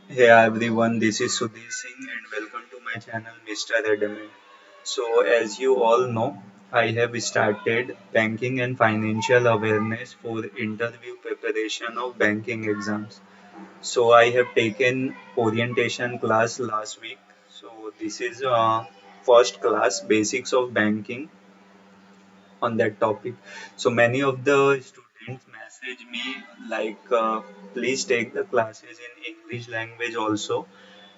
Hey everyone, this is Sudhir Singh and welcome to my channel Mr. Adamant. So, as you all know, I have started banking and financial awareness for interview preparation of banking exams. So, I have taken orientation class last week. So, this is first class basics of banking on that topic. So, many of the students message me please take the classes in English language also,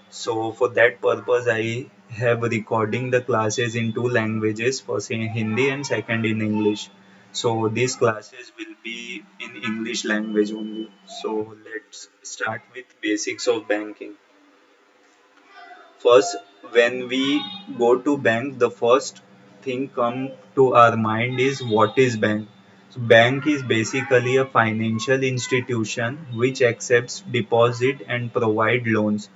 so for that purpose, I have recording the classes in two languages, first in Hindi and second in English. So these classes will be in English language only. So let's start with basics of banking. First, when we go to bank, the first thing come to our mind is what is bank. So bank is basically a financial institution which accepts deposit and provide loans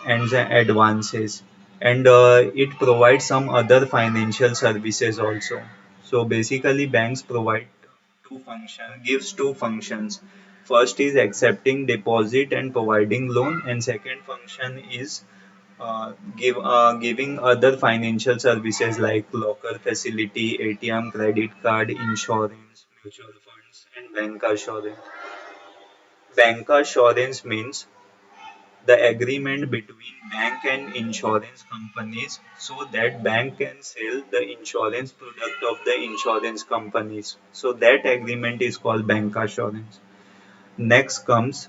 and the advances, and it provides some other financial services also. So basically banks provide gives two functions. First is accepting deposit and providing loan, and second function is giving other financial services like locker facility, ATM, credit card, insurance, mutual funds, and bank assurance. Bank assurance means the agreement between bank and insurance companies so that bank can sell the insurance product of the insurance companies. So that agreement is called bank assurance. Next comes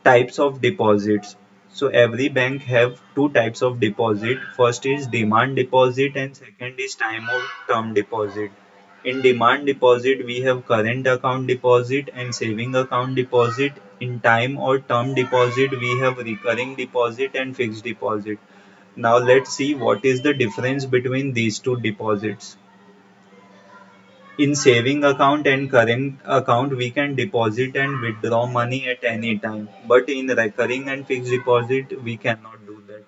types of deposits. So every bank have two types of deposit. First is demand deposit and second is time of term deposit. In demand deposit, we have current account deposit and saving account deposit. In time or term deposit, we have recurring deposit and fixed deposit. Now let's see what is the difference between these two deposits. In saving account and current account, we can deposit and withdraw money at any time. But in recurring and fixed deposit, we cannot do that.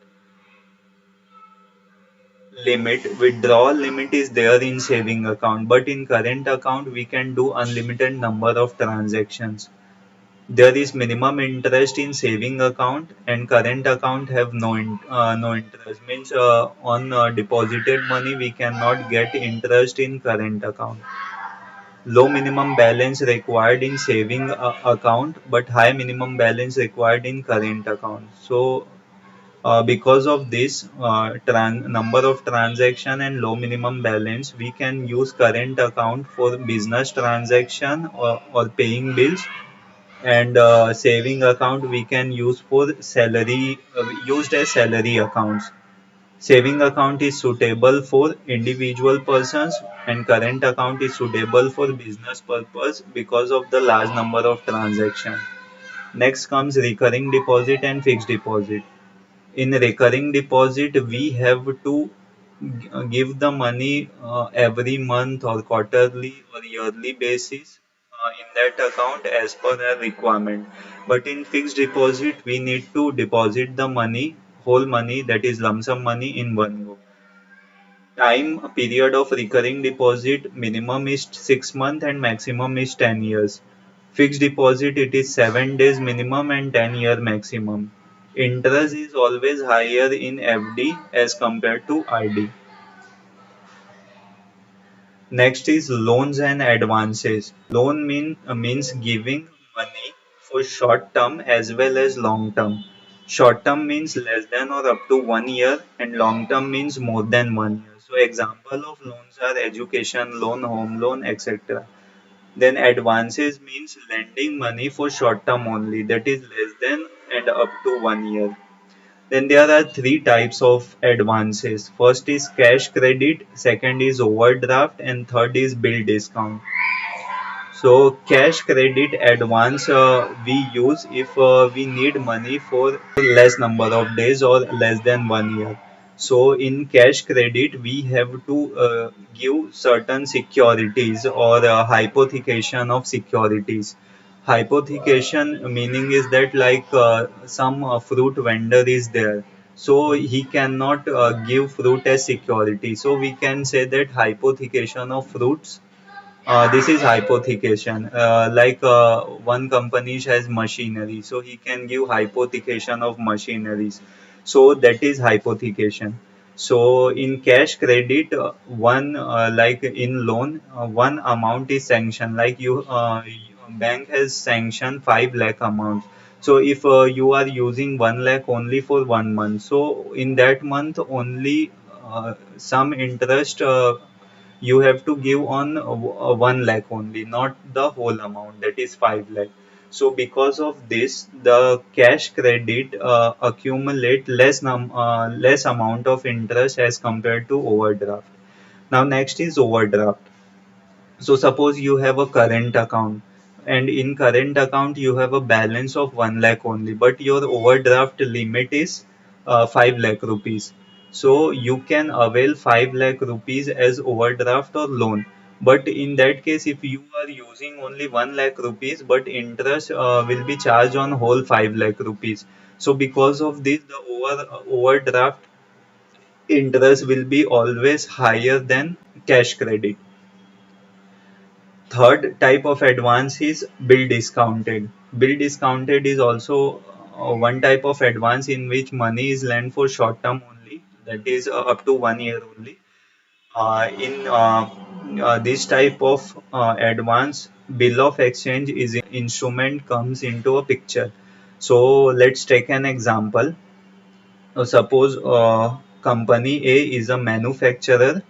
Withdrawal limit is there in saving account, but in current account, we can do unlimited number of transactions. There is minimum interest in saving account, and current account have no interest. Means on deposited money, we cannot get interest in current account. Low minimum balance required in saving account, but high minimum balance required in current account. So because of this number of transaction and low minimum balance, we can use current account for business transaction or paying bills, and saving account we can use for salary, used as salary accounts. Saving account is suitable for individual persons and current account is suitable for business purpose because of the large number of transactions. Next comes recurring deposit and fixed deposit. In recurring deposit, we have to give the money every month or quarterly or yearly basis in that account as per our requirement. But in fixed deposit, we need to deposit the money, whole money, that is lump sum money, in one go. Time period of recurring deposit minimum is 6 months and maximum is 10 years. Fixed deposit, it is 7 days minimum and 10-year maximum. Interest is always higher in FD as compared to RD. Next is loans and advances. Means giving money for short term as well as long term. Short term means less than or up to 1 year, and long term means more than 1 year. So example of loans are education loan, home loan, etc. Then advances means lending money for short term only, that is less than and up to 1 year. Then there are three types of advances. First is cash credit, second is overdraft, and third is bill discount. So cash credit advance we use if we need money for less number of days or less than 1 year. So in cash credit we have to give certain securities or hypothecation of securities. Hypothecation meaning is that some fruit vendor is there, so he cannot give fruit as security. So we can say that hypothecation of fruits This is hypothecation. One company has machinery, so he can give hypothecation of machineries. So that is hypothecation. So in cash credit, one like in loan, one amount is sanctioned. Bank has sanctioned 5 lakh amount. So if you are using 1 lakh only for 1 month, so in that month only some interest. You have to give on 1 lakh only, not the whole amount, that is 5 lakh. So because of this, the cash credit accumulate less amount of interest as compared to overdraft. Now next is overdraft. So suppose you have a current account, and in current account you have a balance of 1 lakh only, but your overdraft limit is 5 lakh rupees. So you can avail 5 lakh rupees as overdraft or loan. But in that case, if you are using only 1 lakh rupees, but interest will be charged on whole 5 lakh rupees. So because of this, the overdraft interest will be always higher than cash credit. Third type of advance is bill discounted. Bill discounted is also one type of advance in which money is lent for short term only, that is up to 1 year only. In this type of advance, bill of exchange is instrument comes into a picture. So let's take an example. Suppose company A is a manufacturer,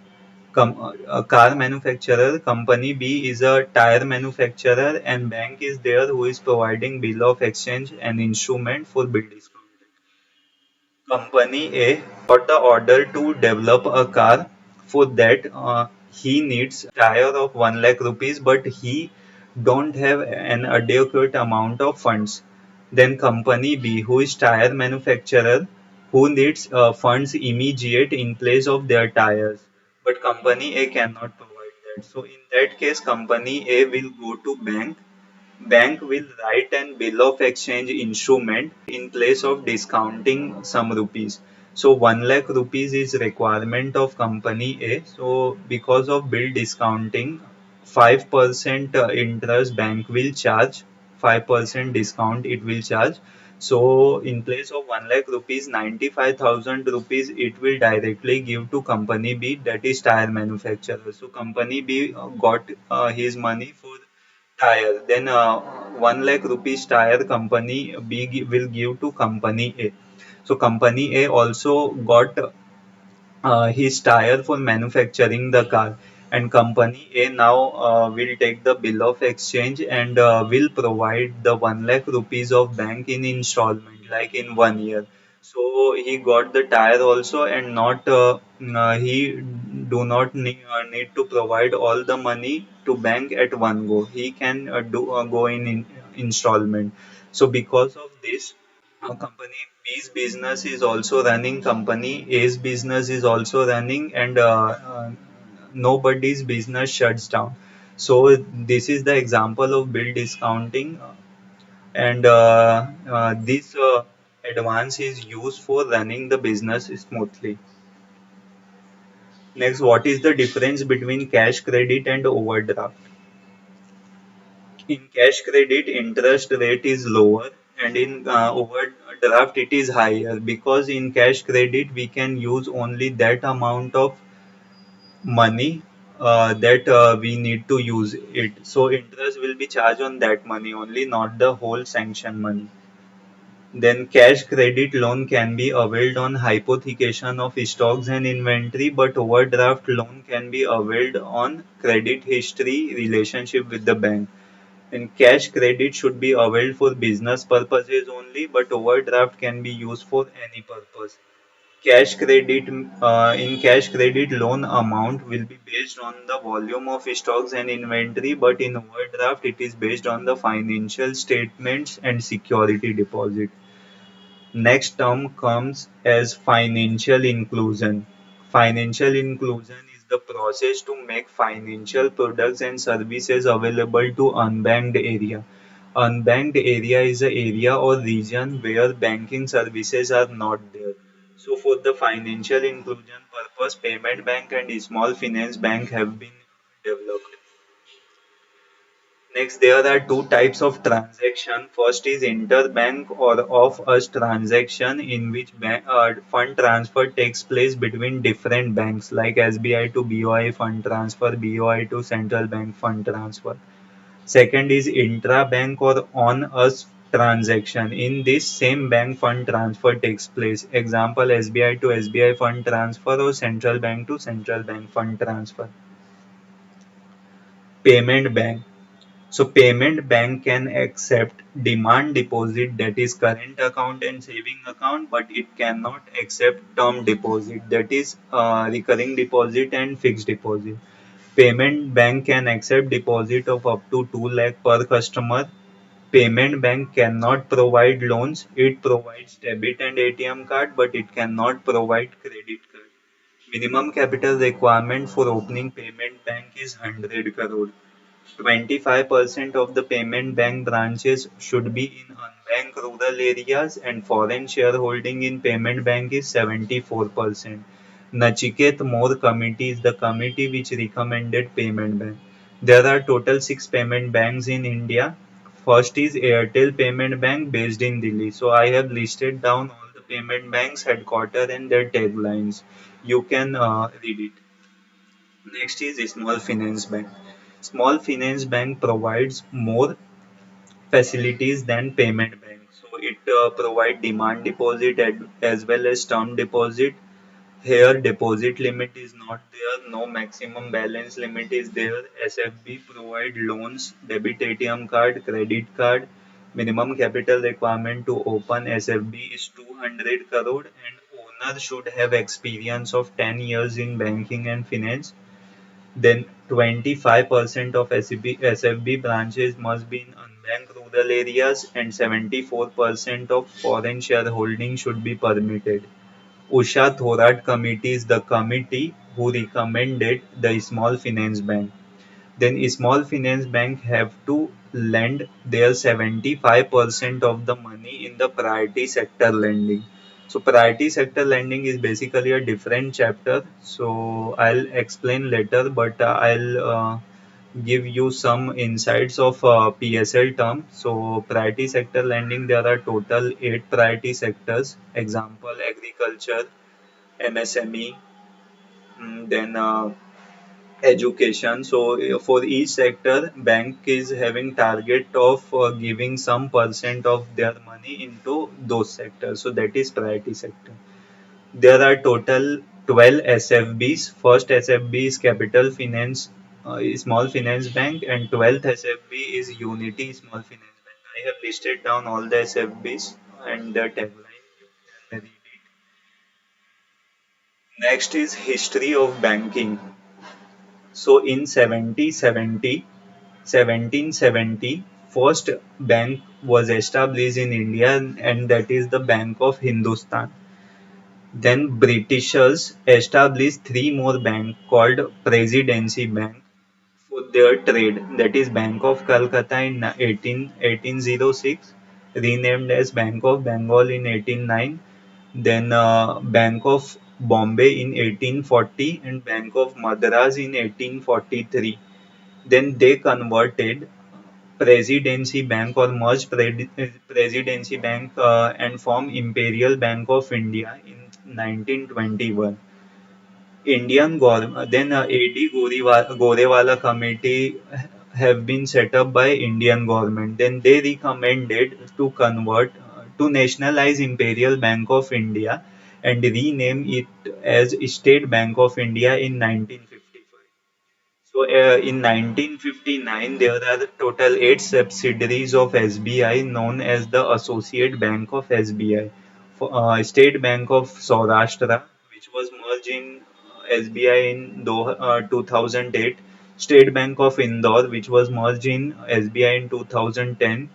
a car manufacturer, company B is a tire manufacturer, and bank is there who is providing bill of exchange and instrument for bill discount. Company A got the order to develop a car. For that, he needs tire of 1 lakh rupees, but he don't have an adequate amount of funds. Then company B, who is tire manufacturer, who needs funds immediate in place of their tires, but company A cannot provide that. So in that case, company A will go to bank. Bank will write an bill of exchange instrument in place of discounting some rupees. So 1 lakh rupees is requirement of company A. So because of bill discounting, 5% interest bank will charge, 5% discount it will charge. So in place of 1 lakh rupees, 95,000 rupees it will directly give to company B, that is tire manufacturer. So company B got his money for tire. Then 1 lakh rupees tire company B will give to company A. So company A also got his tire for manufacturing the car, and company A now will take the bill of exchange and will provide the 1 lakh rupees of bank in installment, like in 1 year. So he got the tire also, and not he do not need to provide all the money to bank at one go. He can go in installment. So because of this, company B's business is also running, company A's business is also running, and nobody's business shuts down. So this is the example of bill discounting, and this advance is used for running the business smoothly. Next, what is the difference between cash credit and overdraft? In cash credit, interest rate is lower, and in overdraft, it is higher, because in cash credit, we can use only that amount of money that we need to use it. So interest will be charged on that money only, not the whole sanction money. Then cash credit loan can be availed on hypothecation of stocks and inventory, but overdraft loan can be availed on credit history relationship with the bank. And cash credit should be availed for business purposes only, but overdraft can be used for any purpose. Cash credit In cash credit, loan amount will be based on the volume of stocks and inventory, but in overdraft it is based on the financial statements and security deposit. Next term comes as financial inclusion. Financial inclusion is the process to make financial products and services available to unbanked area. Unbanked area is an area or region where banking services are not there. So for the financial inclusion purpose, payment bank and small finance bank have been developed. Next, there are two types of transaction. First is interbank or off-us transaction, in which fund transfer takes place between different banks, like SBI to BOI fund transfer, BOI to central bank fund transfer. Second is intra-bank or on-us transaction. In this, same bank fund transfer takes place. Example, SBI to SBI fund transfer or central bank to central bank fund transfer. Payment bank. So payment bank can accept demand deposit, that is current account and saving account, but it cannot accept term deposit, that is recurring deposit and fixed deposit. Payment bank can accept deposit of up to 2 lakh per customer. Payment bank cannot provide loans. It provides debit and ATM card, but it cannot provide credit card. Minimum capital requirement for opening payment bank is 100 crore. 25% of the payment bank branches should be in unbanked rural areas, and foreign shareholding in payment bank is 74%. Nachiket More Committee is the committee which recommended payment bank. There are total six payment banks in India. First is Airtel Payment Bank based in Delhi. So I have listed down all the payment banks headquarters and their taglines. You can read it. Next is Small Finance Bank. Small Finance Bank provides more facilities than payment bank. So it provide demand deposit as well as term deposit. Here deposit limit is not there, no maximum balance limit is there. SFB provide loans, debit ATM card, credit card. Minimum capital requirement to open SFB is 200 crore, and owner should have experience of 10 years in banking and finance. Then 25% of SFB branches must be in unbanked rural areas, and 74% of foreign shareholding should be permitted. Usha Thorat Committee is the committee who recommended the Small Finance Bank. Then Small Finance Bank have to lend their 75% of the money in the priority sector lending. So priority sector lending is basically a different chapter. So I'll explain later, but I'll give you some insights of PSL term. So priority sector lending, there are total eight priority sectors. Example, agriculture, MSME, then education. So for each sector, bank is having target of giving some percent of their money into those sectors. So that is priority sector. There are total 12 SFBs. First SFB is Capital Finance Small Finance Bank, and 12th SFB is Unity Small Finance Bank. I have listed down all the SFBs and the tagline. You can read it. Next is history of banking. So in 1770, first bank was established in India, and that is the Bank of Hindustan. Then Britishers established three more banks called Presidency Bank for their trade. That is Bank of Calcutta in 1806, renamed as Bank of Bengal in 1809. Then Bank of Bombay in 1840 and Bank of Madras in 1843. Then they converted Presidency Bank or merged Presidency Bank and formed Imperial Bank of India in 1921. Indian government, then AD Gorewala committee have been set up by Indian government. Then they recommended to convert to nationalize Imperial Bank of India and rename it as State Bank of India in 1955. So in 1959, there are total eight subsidiaries of SBI known as the Associate Bank of SBI. State Bank of Saurashtra, which was merged in SBI in 2008. State Bank of Indore, which was merged in SBI in 2010.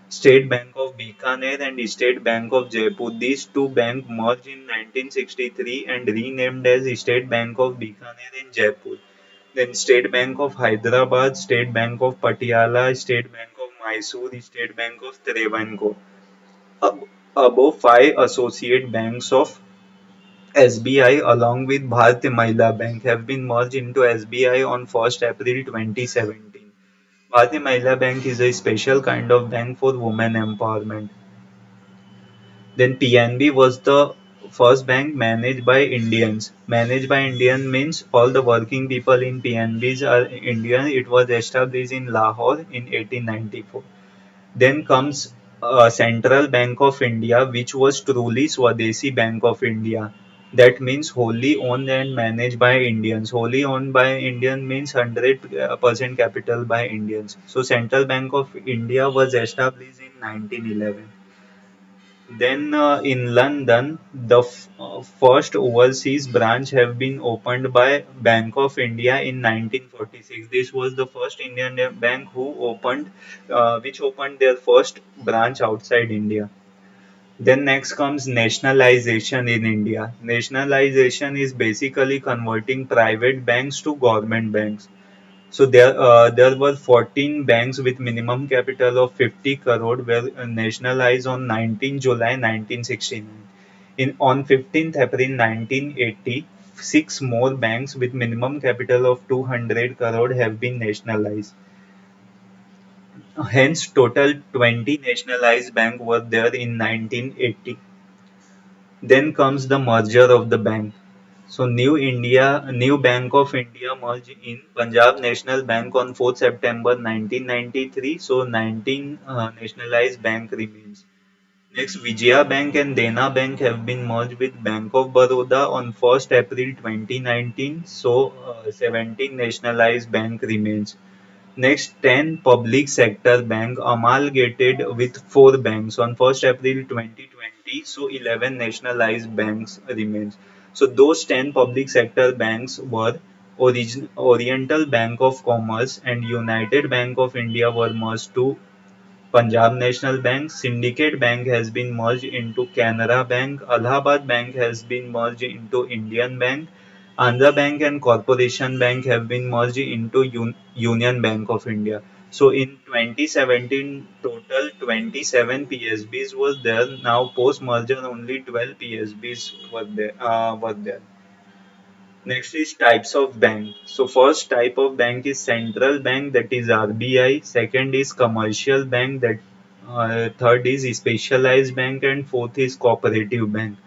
State Bank of Bikaner and State Bank of Jaipur. These two banks merged in 1963 and renamed as State Bank of Bikaner and Jaipur. Then State Bank of Hyderabad, State Bank of Patiala, State Bank of Mysore, State Bank of Travancore. Above five associate banks of SBI along with Bharti Mahila Bank have been merged into SBI on 1st April 2017. Bharti Mahila Bank is a special kind of bank for women empowerment. Then PNB was the first bank managed by Indians. Managed by Indian means all the working people in PNBs are Indian. It was established in Lahore in 1894. Then comes Central Bank of India, which was truly Swadeshi Bank of India. That means wholly owned and managed by Indians. Wholly owned by Indian means 100% capital by Indians. So Central Bank of India was established in 1911. Then in London, the first overseas branch have been opened by Bank of India in 1946. This was the first Indian bank which opened their first branch outside India. Then next comes nationalization in India. Nationalization is basically converting private banks to government banks. So there were 14 banks with minimum capital of 50 crore were nationalized on 19 July 1969. On 15th April 1980, six more banks with minimum capital of 200 crore have been nationalized. Hence, total 20 nationalized banks were there in 1980. Then comes the merger of the bank. So New Bank of India merged in Punjab National Bank on 4th September 1993. So 19 nationalized bank remains. Next, Vijaya Bank and Dena Bank have been merged with Bank of Baroda on 1st April 2019. So 17 nationalized bank remains. Next, 10 public sector bank amalgamated with 4 banks on 1st April 2020, so 11 nationalized banks remains. So those 10 public sector banks were Oriental Bank of Commerce and United Bank of India were merged to Punjab National Bank. Syndicate Bank has been merged into Canara Bank. Allahabad Bank has been merged into Indian Bank. Andhra Bank and Corporation Bank have been merged into Union Bank of India. So in 2017, total 27 PSBs was there. Now post merger, only 12 PSBs were there. Next is types of bank. So first type of bank is central bank, that is RBI. Second is commercial bank, that third is specialized bank, and fourth is cooperative bank.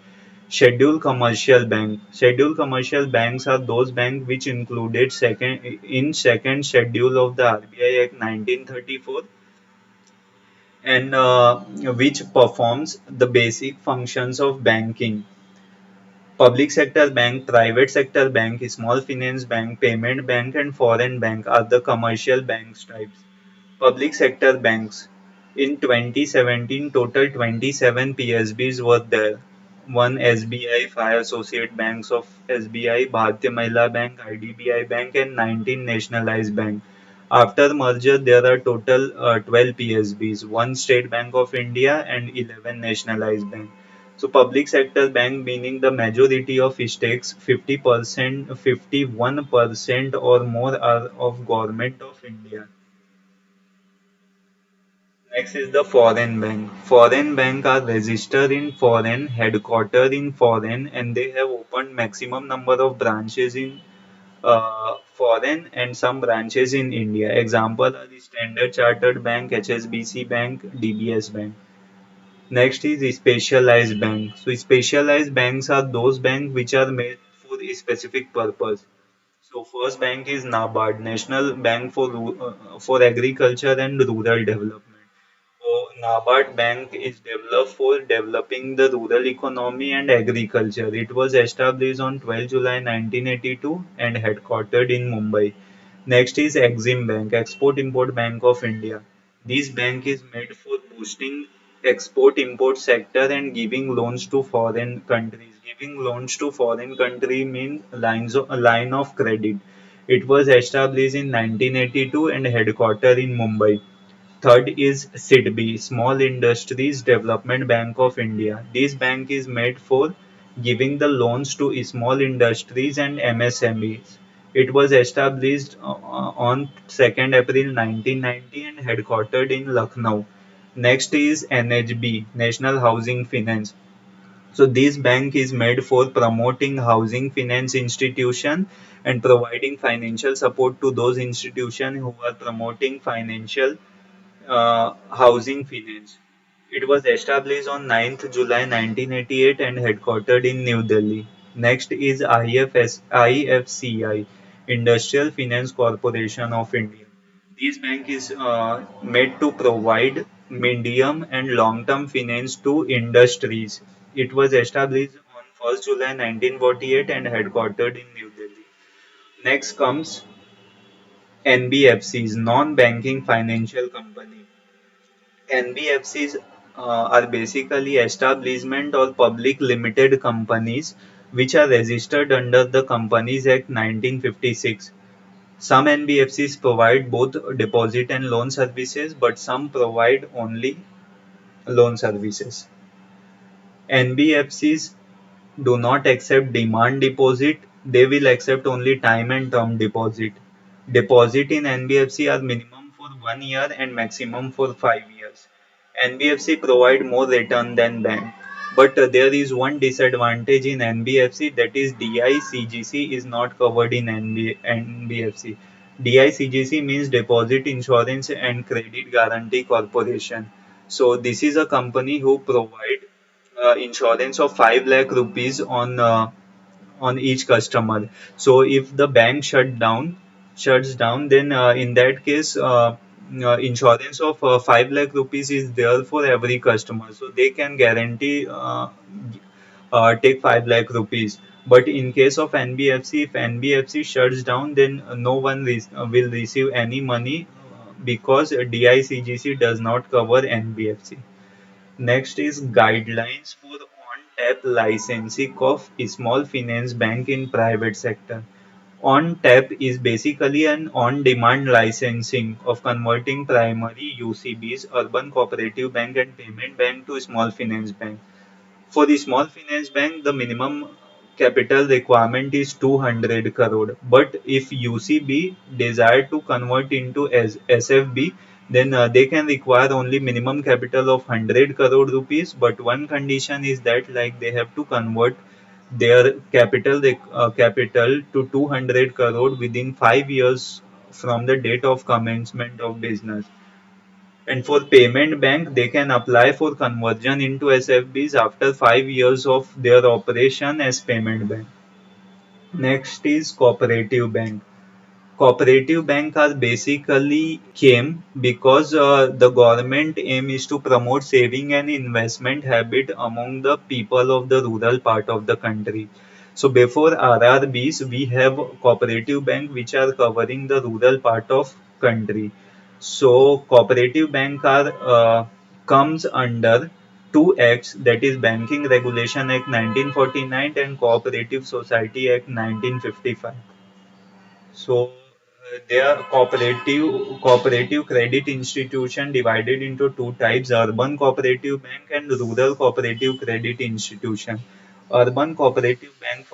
Scheduled commercial bank. Scheduled commercial banks are those banks which included second schedule of the RBI Act 1934 and which performs the basic functions of banking. Public sector bank, private sector bank, small finance bank, payment bank, and foreign bank are the commercial banks types. Public sector banks. In 2017, total 27 PSBs were there. One SBI, five associate banks of SBI, Bharatiya Mahila Bank, IDBI Bank, and 19 nationalized bank. After merger, there are total 12 PSBs, one State Bank of India, and 11 nationalized bank. So public sector bank meaning the majority of stakes, 50%, 51% or more are of Government of India. Next is the foreign bank. Foreign bank are registered in foreign, headquartered in foreign, and they have opened maximum number of branches in foreign and some branches in India. Example are the Standard Chartered Bank, HSBC Bank, DBS Bank. Next is specialized bank. So specialized banks are those banks which are made for a specific purpose. So first bank is NABARD, National Bank for Agriculture and Rural Development. So NABARD Bank is developed for developing the rural economy and agriculture. It was established on 12 July 1982 and headquartered in Mumbai. Next is Exim Bank, Export Import Bank of India. This bank is made for boosting export import sector and giving loans to foreign countries. Giving loans to foreign country means a line of credit. It was established in 1982 and headquartered in Mumbai. Third is SIDBI, Small Industries Development Bank of India. This bank is made for giving the loans to small industries and MSMEs. It was established on 2nd April 1990 and headquartered in Lucknow. Next is NHB, National Housing Finance. So this bank is made for promoting housing finance institution and providing financial support to those institutions who are promoting financial housing finance. It was established on 9th July 1988 and headquartered in New Delhi. Next is IFCI, Industrial Finance Corporation of India. This bank is made to provide medium and long-term finance to industries. It was established on 1st July 1948 and headquartered in New Delhi. Next comes NBFCs, non-banking financial company. NBFCs are basically establishment or public limited companies which are registered under the Companies Act 1956. Some NBFCs provide both deposit and loan services, but some provide only loan services. NBFCs do not accept demand deposit, they will accept only time and term deposit. Deposit in NBFC are minimum for 1 year and maximum for 5 years. NBFC provide more return than bank. But there is one disadvantage in NBFC, that is DICGC is not covered in NBFC. DICGC means Deposit Insurance and Credit Guarantee Corporation. So this is a company who provide insurance of 5 lakh rupees on each customer. So if the bank shuts down, then in that case, insurance of 5 lakh rupees is there for every customer. So they can guarantee take 5 lakh rupees. But in case of NBFC, if NBFC shuts down, then no one will receive any money because DICGC does not cover NBFC. Next is guidelines for on-tap licensing of small finance bank in private sector. On-tap is basically an on-demand licensing of converting primary UCBs, urban cooperative bank and payment bank to small finance bank. For the small finance bank, the minimum capital requirement is 200 crore. But if UCB desire to convert into SFB, then they can require only minimum capital of 100 crore rupees. But one condition is that like they have to convert their capital to 200 crore within 5 years from the date of commencement of business. And for payment bank, they can apply for conversion into SFBs after 5 years of their operation as payment bank. Next is cooperative bank. Cooperative bank are basically came because the government aim is to promote saving and investment habit among the people of the rural part of the country. So before RRBs, we have cooperative bank which are covering the rural part of country. So cooperative bank are comes under two acts, that is Banking Regulation Act 1949 and Cooperative Society Act 1955. So they are cooperative credit institution divided into two types: urban cooperative bank and rural cooperative credit institution. Urban cooperative bank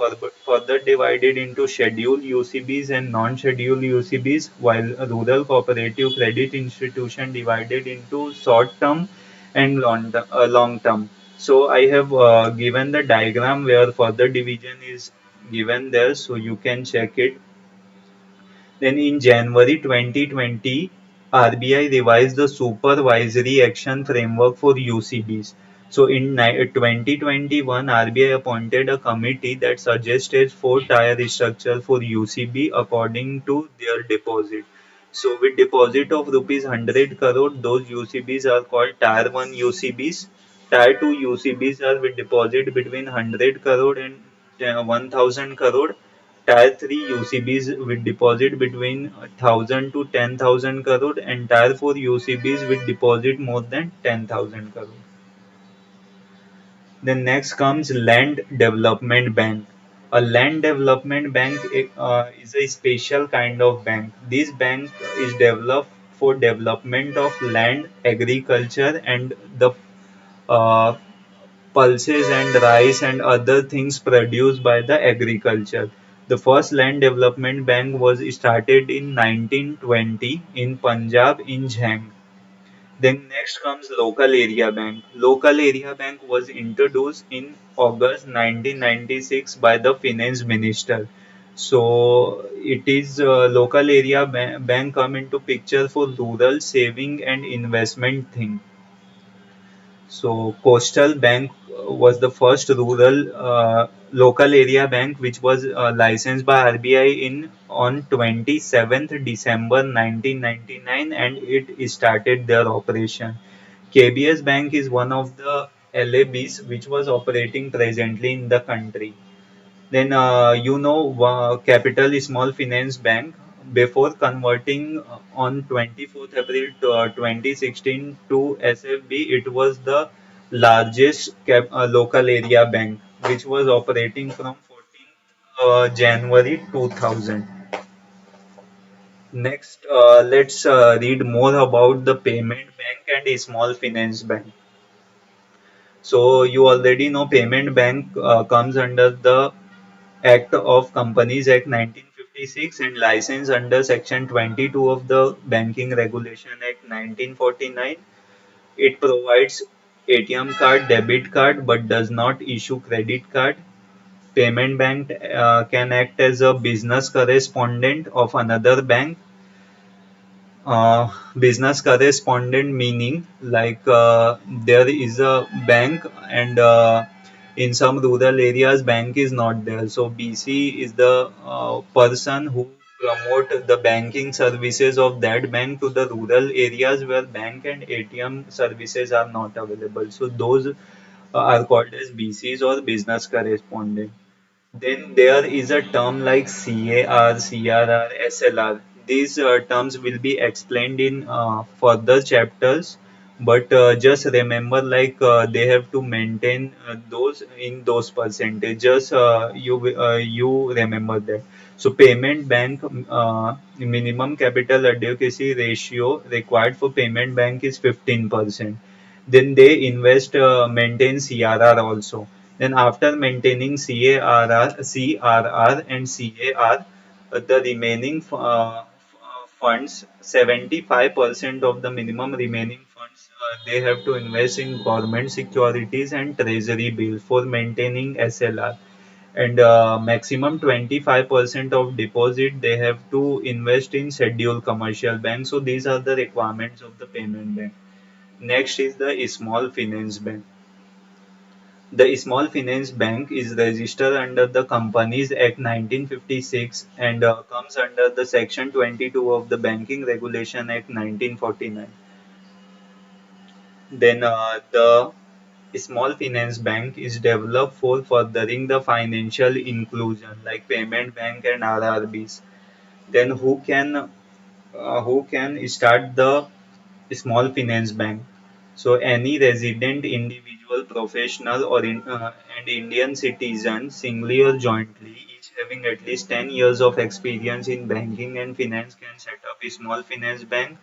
further divided into scheduled UCBs and non-scheduled UCBs, while rural cooperative credit institution divided into short-term and long-term. So I have given the diagram where further division is given there, so you can check it. Then in January 2020, RBI revised the supervisory action framework for UCBs. So in 2021, RBI appointed a committee that suggested four-tier structure for UCB according to their deposit. So with deposit of rupees 100 crore, those UCBs are called Tier 1 UCBs. Tier 2 UCBs are with deposit between 100 crore and 1000 crore. Tier 3 UCBs with deposit between 1000 to 10,000 crore, and Tier 4 UCBs with deposit more than 10,000 crore. Then next comes Land Development Bank. A land development bank is a special kind of bank. This bank is developed for development of land, agriculture, and the uh, pulses and rice and other things produced by the agriculture. The first land development bank was started in 1920 in Punjab in Jhang. Then next comes local area bank. Local area bank was introduced in August 1996 by the finance minister. So it is local area bank come into picture for rural saving and investment thing. So Coastal Bank was the first rural local area bank which was licensed by RBI in on 27th December 1999, and it started their operation. KBS Bank is one of the LABs which was operating presently in the country. Then Capital Small Finance Bank, before converting on 24th April 2016 to SFB, it was the largest local area bank which was operating from 14th January 2000. Next, let's read more about the payment bank and small finance bank. So you already know payment bank comes under the Act of Companies Act 1956 and licensed under Section 22 of the Banking Regulation Act 1949. It provides ATM card, debit card, but does not issue credit card. Payment bank can act as a business correspondent of another bank. Business correspondent meaning like there is a bank, and in some rural areas bank is not there, so BC is the person who promote the banking services of that bank to the rural areas where bank and ATM services are not available, so those are called as BCs or business correspondent. Then there is a term like CAR, CRR, SLR. These terms will be explained in further chapters, but just remember like they have to maintain those in those percentages. You remember that. So payment bank minimum capital adequacy ratio required for payment bank is 15%. Then they invest maintain CRR also. Then after maintaining CRR and CAR, the remaining funds, 75% of the minimum remaining funds, they have to invest in government securities and treasury bill for maintaining SLR. And maximum 25% of deposit they have to invest in scheduled commercial bank. So these are the requirements of the payment bank. Next is the small finance bank. The Small Finance Bank is registered under the Companies Act 1956 and comes under the Section 22 of the Banking Regulation Act 1949. Then the Small Finance Bank is developed for furthering the financial inclusion like payment bank and RRBs. Then who can start the small finance bank? So any resident individual, professional and Indian citizen, singly or jointly, each having at least 10 years of experience in banking and finance can set up a small finance bank.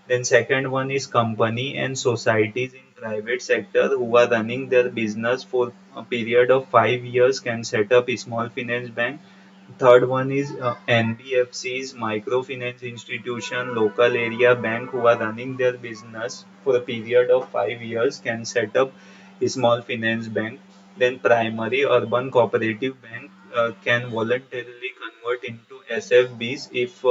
Then second one is company and societies in private sector who are running their business for a period of 5 years can set up a small finance bank. Third one is NBFCs, microfinance institution, local area bank who are running their business for a period of 5 years can set up a small finance bank. Then primary urban cooperative bank can voluntarily convert into SFBs if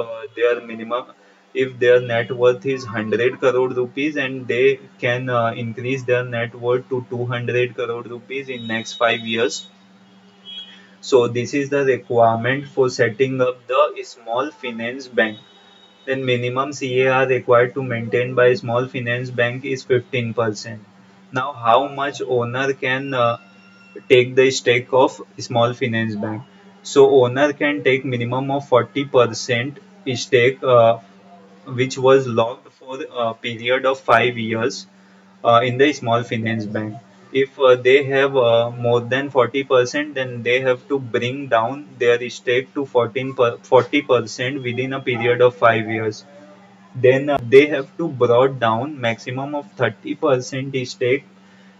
their net worth is 100 crore rupees, and they can increase their net worth to 200 crore rupees in next 5 years. So this is the requirement for setting up the small finance bank. Then minimum CAR required to maintain by small finance bank is 15%. Now how much owner can take the stake of small finance bank? So owner can take minimum of 40% stake, which was locked for a period of 5 years in the small finance bank. If they have more than 40%, then they have to bring down their stake to 40% within a period of 5 years. Then they have to brought down maximum of 30% stake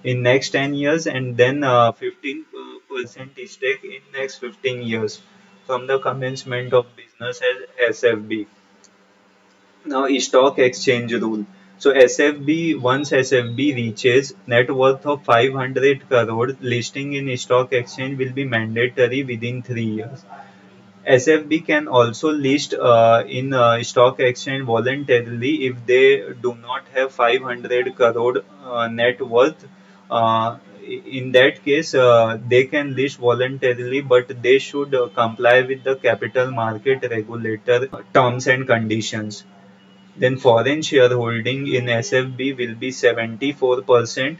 in next 10 years, and then 15% stake in next 15 years from the commencement of business as SFB. Now, stock exchange rule. So SFB, once SFB reaches net worth of 500 crore, listing in stock exchange will be mandatory within 3 years. SFB can also list in stock exchange voluntarily if they do not have 500 crore net worth. In that case, they can list voluntarily, but they should comply with the capital market regulator terms and conditions. Then foreign shareholding in SFB will be 74%.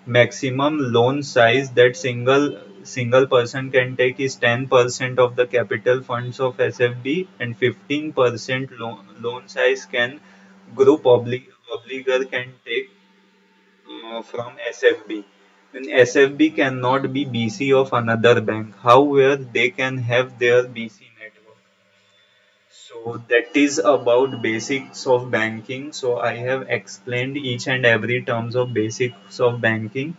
Maximum loan size that single person can take is 10% of the capital funds of SFB, and 15% loan size can obligor can take from SFB. And SFB cannot be BC of another bank. However, they can have their BC network. So that is about basics of banking. So I have explained each and every terms of basics of banking,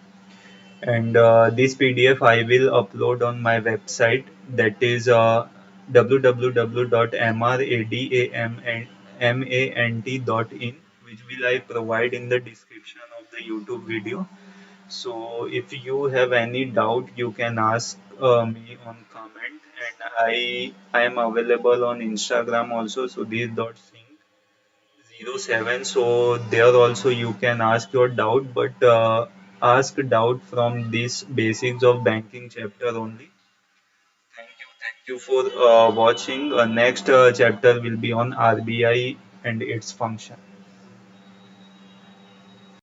and this PDF I will upload on my website, that is www.mradamant.in, which will I provide in the description of the YouTube video. So if you have any doubt, you can ask me on comment, and I am available on Instagram also, sudhir.singh07. So there also you can ask your doubt, but ask doubt from this basics of banking chapter only. Thank you for watching. Next chapter will be on RBI and its function.